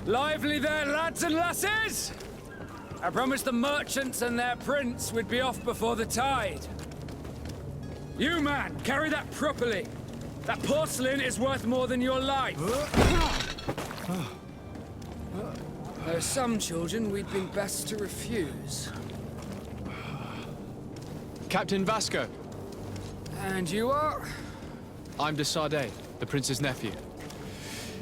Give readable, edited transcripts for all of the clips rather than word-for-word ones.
Lively there, lads and lasses! I promised the merchants and their prince we'd be off before the tide. You, man, carry that properly. That porcelain is worth more than your life. There are some children we'd been best to refuse. Captain Vasco. And you are? I'm de Sardet, the prince's nephew.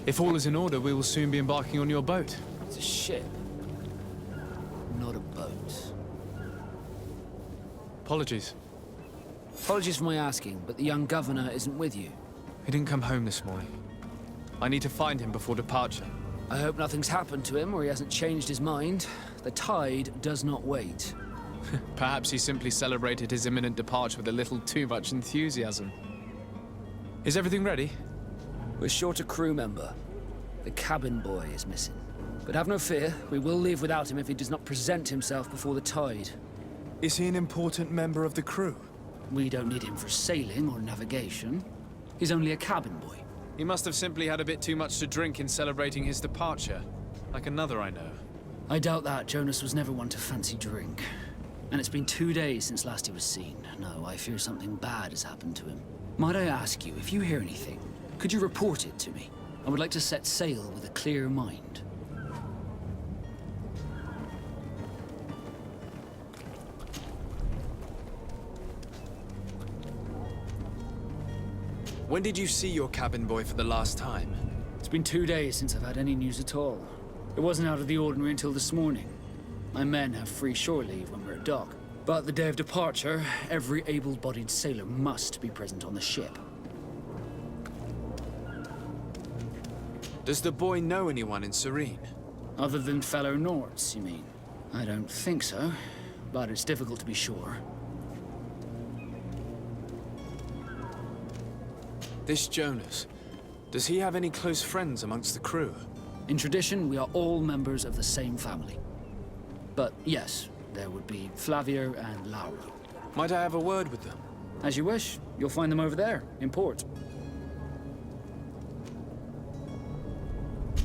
If all is in order, we will soon be embarking on your boat. It's a ship, not a boat. Apologies. Apologies for my asking, but the young governor isn't with you. He didn't come home this morning. I need to find him before departure. I hope nothing's happened to him or he hasn't changed his mind. The tide does not wait. Perhaps he simply celebrated his imminent departure with a little too much enthusiasm. Is everything ready? We're short a crew member. The cabin boy is missing. But have no fear, we will leave without him if he does not present himself before the tide. Is he an important member of the crew? We don't need him for sailing or navigation. He's only a cabin boy. He must have simply had a bit too much to drink in celebrating his departure. Like another I know. I doubt that. Jonas was never one to fancy drink. And it's been 2 days since last he was seen. No, I fear something bad has happened to him. Might I ask you, if you hear anything, could you report it to me? I would like to set sail with a clear mind. When did you see your cabin boy for the last time? It's been 2 days since I've had any news at all. It wasn't out of the ordinary until this morning. My men have free shore leave when we're at dock. But the day of departure, every able-bodied sailor must be present on the ship. Does the boy know anyone in Serene? Other than fellow Norts, you mean? I don't think so, but it's difficult to be sure. This Jonas, does he have any close friends amongst the crew? In tradition, we are all members of the same family. But yes, there would be Flavia and Laura. Might I have a word with them? As you wish. You'll find them over there, in port.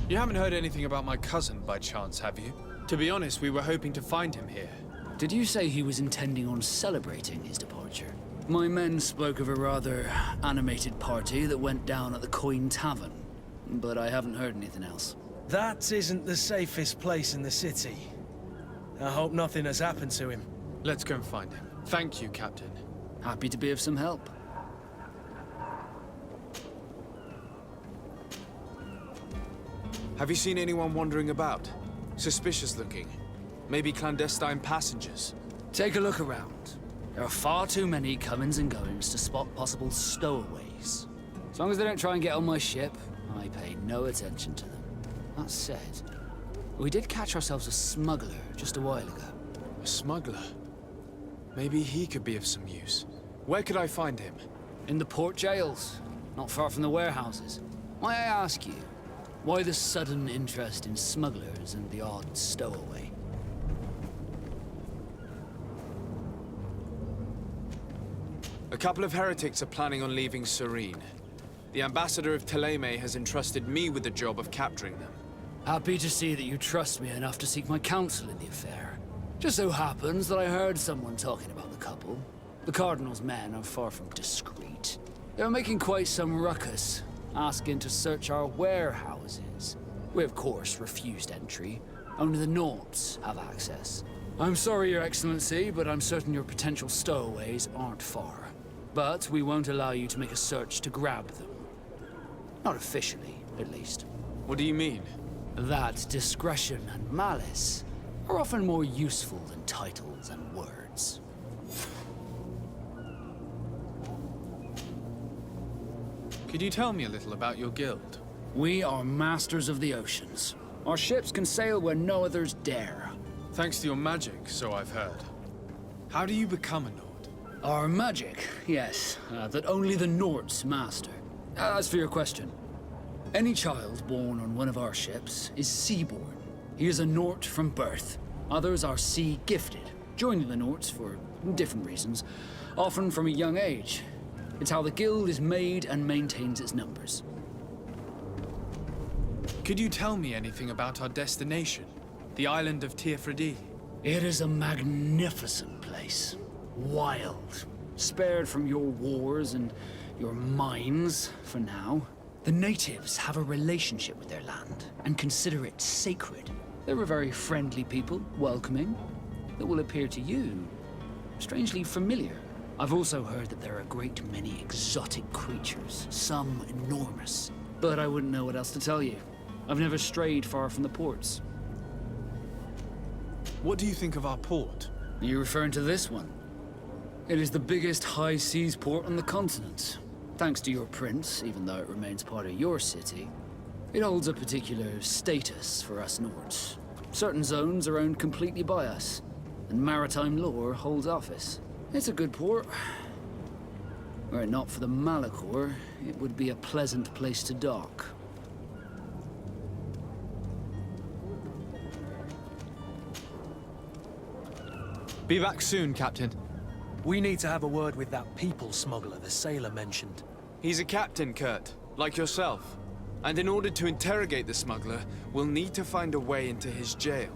You haven't heard anything about my cousin by chance, have you? To be honest, we were hoping to find him here. Did you say he was intending on celebrating his departure? My men spoke of a rather animated party that went down at the Coin Tavern, but I haven't heard anything else. That isn't the safest place in the city. I hope nothing has happened to him. Let's go and find him. Thank you, Captain. Happy to be of some help. Have you seen anyone wandering about? Suspicious looking. Maybe clandestine passengers. Take a look around. There are far too many comings and goings to spot possible stowaways. As long as they don't try and get on my ship, I pay no attention to them. That said, we did catch ourselves a smuggler just a while ago. A smuggler? Maybe he could be of some use. Where could I find him? In the port jails, not far from the warehouses. May I ask you, why the sudden interest in smugglers and the odd stowaway? A couple of heretics are planning on leaving Serene. The ambassador of Thélème has entrusted me with the job of capturing them. Happy to see that you trust me enough to seek my counsel in the affair. Just so happens that I heard someone talking about the couple. The Cardinal's men are far from discreet. They were making quite some ruckus, asking to search our warehouses. We, of course, refused entry. Only the Norts have access. I'm sorry, Your Excellency, but I'm certain your potential stowaways aren't far. But we won't allow you to make a search to grab them. Not officially, at least. What do you mean? That discretion and malice are often more useful than titles and words. Could you tell me a little about your guild? We are masters of the oceans. Our ships can sail where no others dare. Thanks to your magic, so I've heard. How do you become a Nord? Our magic, yes, that only the Nords master. As for your question, any child born on one of our ships is seaborn. He is a Nort from birth. Others are sea-gifted, joining the Norts for different reasons, often from a young age. It's how the guild is made and maintains its numbers. Could you tell me anything about our destination? The island of Teofredi? It is a magnificent place. Wild. Spared from your wars and your mines, for now. The natives have a relationship with their land, and consider it sacred. They're a very friendly people, welcoming, that will appear to you strangely familiar. I've also heard that there are a great many exotic creatures, some enormous. But I wouldn't know what else to tell you. I've never strayed far from the ports. What do you think of our port? Are you referring to this one? It is the biggest high seas port on the continent. Thanks to your prince, even though it remains part of your city, it holds a particular status for us Nords. Certain zones are owned completely by us, and maritime law holds office. It's a good port. Were it not for the Malachor, it would be a pleasant place to dock. Be back soon, Captain. We need to have a word with that people smuggler the sailor mentioned. He's a captain, Kurt, like yourself. And in order to interrogate the smuggler, we'll need to find a way into his jail.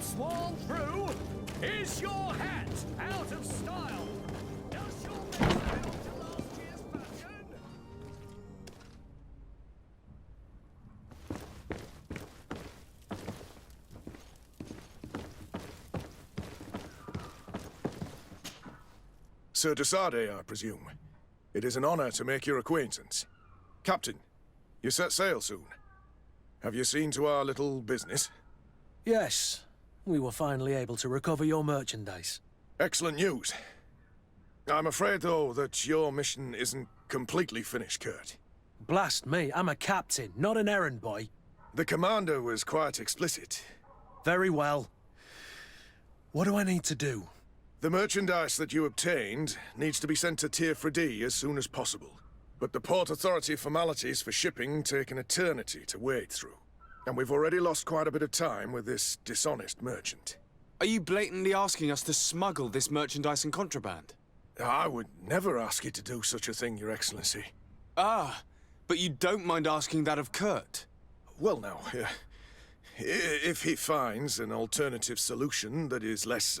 Sworn through? Is your hat out of style? Does your mess belong to last year's fashion? Sir Desade, I presume. It is an honor to make your acquaintance. Captain, you set sail soon. Have you seen to our little business? Yes, we were finally able to recover your merchandise. Excellent news. I'm afraid, though, that your mission isn't completely finished, Kurt. Blast me, I'm a captain, not an errand boy. The commander was quite explicit. Very well. What do I need to do? The merchandise that you obtained needs to be sent to Teofredi as soon as possible. But the Port Authority formalities for shipping take an eternity to wade through. And we've already lost quite a bit of time with this dishonest merchant. Are you blatantly asking us to smuggle this merchandise and contraband? I would never ask you to do such a thing, Your Excellency. Ah, but you don't mind asking that of Kurt? Well, now, if he finds an alternative solution that is less,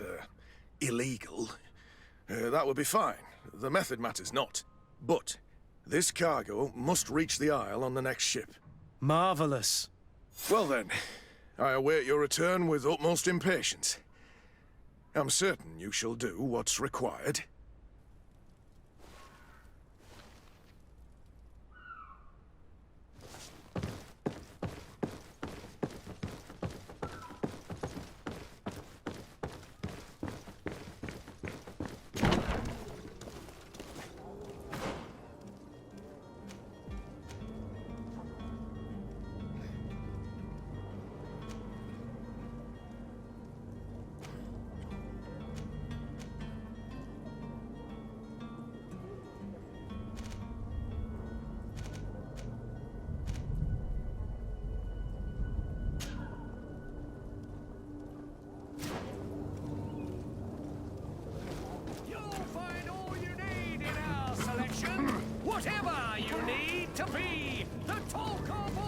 illegal, that would be fine. The method matters not. But this cargo must reach the Isle on the next ship. Marvelous. Well then, I await your return with utmost impatience. I'm certain you shall do what's required. whatever you need to be the talk of